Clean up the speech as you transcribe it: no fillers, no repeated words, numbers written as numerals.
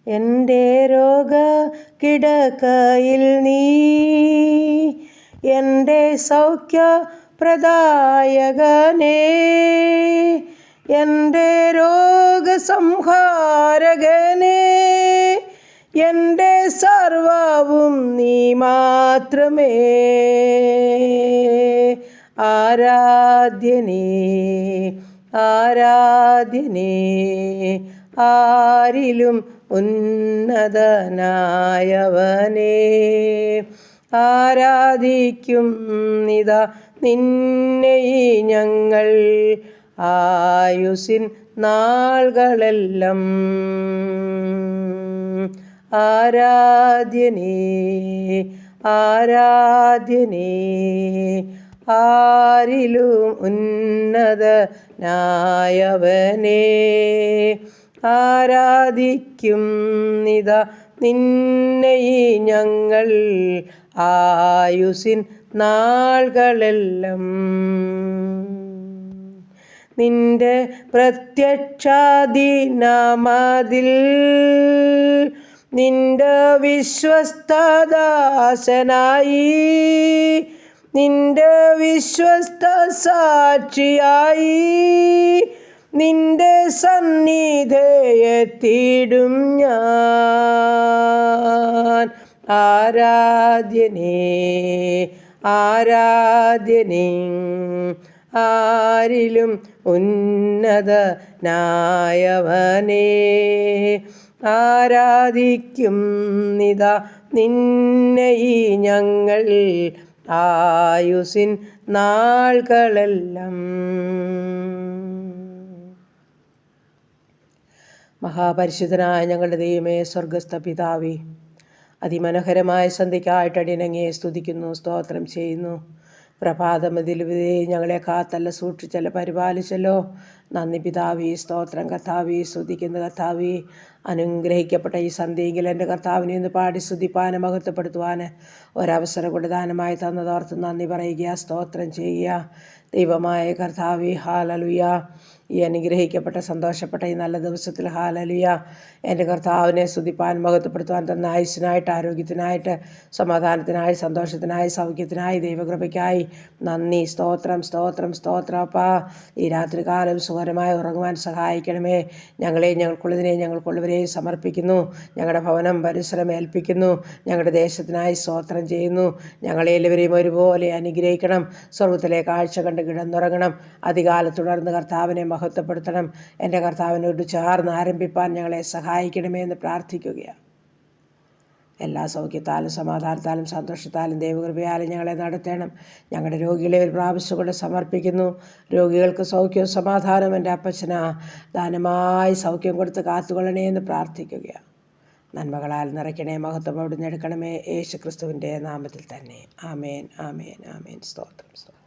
എൻ്റെ രോഗ കിടക്കയിൽ നീ എൻ്റെ സൗഖ്യപ്രദായകനേ, എൻ്റെ രോഗസംഹാരകനേ, എൻ്റെ സർവവും നീ മാത്രമേ. ആരാധ്യനേ ആരാധ്യനേ, ആരിലും ഉന്നതനായവനേ, ആരാധിക്കും നിതാ നിന്നെ ഞങ്ങൾ ആയുസ്സിൻ നാളുകളെല്ലാം. ആരാധ്യനേ ആരാധ്യനേ, ആരിലും ഉന്നതനായവനേ, ആരാധിക്കും നിതാ നിന്നെ ഞങ്ങൾ ആയുസ്സിൻ നാളുകളെല്ലാം. നിന്റെ പ്രത്യക്ഷാദിനമതിൽ നിന്റെ വിശ്വസ്തദാസനായി, നിന്റെ വിശ്വസ്ത സാക്ഷിയായി നിന്റെ സന്നിധിയെത്തിയിടും ഞാൻ. ആരാധ്യനേ ആരാധ്യനേ, ആരിലും ഉന്നതനായവനേ, ആരാധിക്കും നിതാ നിന്നെ ഞങ്ങൾ ആയുസ്സിൻ നാളുകളെല്ലാം. മഹാപരിശുദ്ധനായ ഞങ്ങളുടെ ദൈവമേ, സ്വർഗസ്ഥ പിതാവേ, അതിമനോഹരമായ സന്ധ്യയ്ക്കായിട്ട് അടിയനങ്ങയെ സ്തുതിക്കുന്നു, സ്തോത്രം ചെയ്യുന്നു. പ്രഭാതമതിൽ ഞങ്ങളെ കാത്തല്ല, സൂക്ഷിച്ചല്ല, പരിപാലിച്ചല്ലോ. നന്ദി പിതാവേ, സ്തോത്രം കർത്താവേ, സ്തുതിക്കുന്ന കർത്താവേ. അനുഗ്രഹിക്കപ്പെട്ട ഈ സന്ധ്യയെങ്കിൽ എൻ്റെ കർത്താവിനെ ഒന്ന് പാടി സ്തുതിപ്പാനും മഹത്വപ്പെടുത്തുവാൻ ഒരവസരം കൊണ്ട് ദാനമായി തന്നതോർത്ത് നന്ദി പറയുക, സ്തോത്രം ചെയ്യുക. ദൈവമായ കർത്താവേ, ഹല്ലേലൂയ. ഈ അനുഗ്രഹിക്കപ്പെട്ട സന്തോഷപ്പെട്ട ഈ നല്ല ദിവസത്തിൽ ഹല്ലേലൂയ, എൻ്റെ കർത്താവിനെ സ്തുതിപ്പാൻ മഹത്വപ്പെടുത്തുവാൻ തന്ന ആയുസ്സിനായിട്ട്, ആരോഗ്യത്തിനായിട്ട്, സമാധാനത്തിനായി, സന്തോഷത്തിനായി, സൗഖ്യത്തിനായി, ദൈവകൃപയ്ക്കായി നന്ദി. സ്തോത്രം സ്തോത്രം സ്തോത്രം അപ്പാ. ഈ രാത്രികാലം സുഖകരമായി ഉറങ്ങുവാൻ സഹായിക്കണമേ. ഞങ്ങളെയും ഞങ്ങൾക്കുള്ളതിനെയും ഞങ്ങൾക്കുള്ളവരെയും സമർപ്പിക്കുന്നു. ഞങ്ങളുടെ ഭവനം പരിസരം ഏൽപ്പിക്കുന്നു. ഞങ്ങളുടെ ദേശത്തിനായി സ്തോത്രം ചെയ്യുന്നു. ഞങ്ങളെല്ലാവരെയും ഒരുപോലെ അനുഗ്രഹിക്കണം. സ്വർഗ്ഗത്തിലെ കാഴ്ച കണ്ട് കിടന്നുറങ്ങണം. അധികാലത്തുടർന്ന് കർത്താവിനെ മഹത്വപ്പെടുത്തണം. എൻ്റെ കർത്താവിനോട് ചേർന്ന് ആരംഭിപ്പാൻ ഞങ്ങളെ സഹായിക്കണമേ എന്ന് പ്രാർത്ഥിക്കുകയാണ്. എല്ലാ സൗഖ്യത്താലും സമാധാനത്താലും സന്തോഷത്താലും ദൈവകൃപയാലും ഞങ്ങളെ നടത്തണം. ഞങ്ങളുടെ രോഗികളെ ഒരു പ്രാവശ്യം കൊണ്ട് സമർപ്പിക്കുന്നു. രോഗികൾക്ക് സൗഖ്യവും സമാധാനവും എൻ്റെ അപ്പച്ചനാ ദാനമായി സൗഖ്യം കൊടുത്ത് കാത്തുകൊള്ളണേ എന്ന് പ്രാർത്ഥിക്കുകയാണ്. നന്മകളാൽ നിറയ്ക്കണേ, മഹത്വം അവിടുന്ന് എടുക്കണമേ, യേശു ക്രിസ്തുവിൻ്റെ നാമത്തിൽ തന്നെ. ആമേൻ ആമേൻ ആമേൻ. സ്തോത്രം സ്തോത്രം.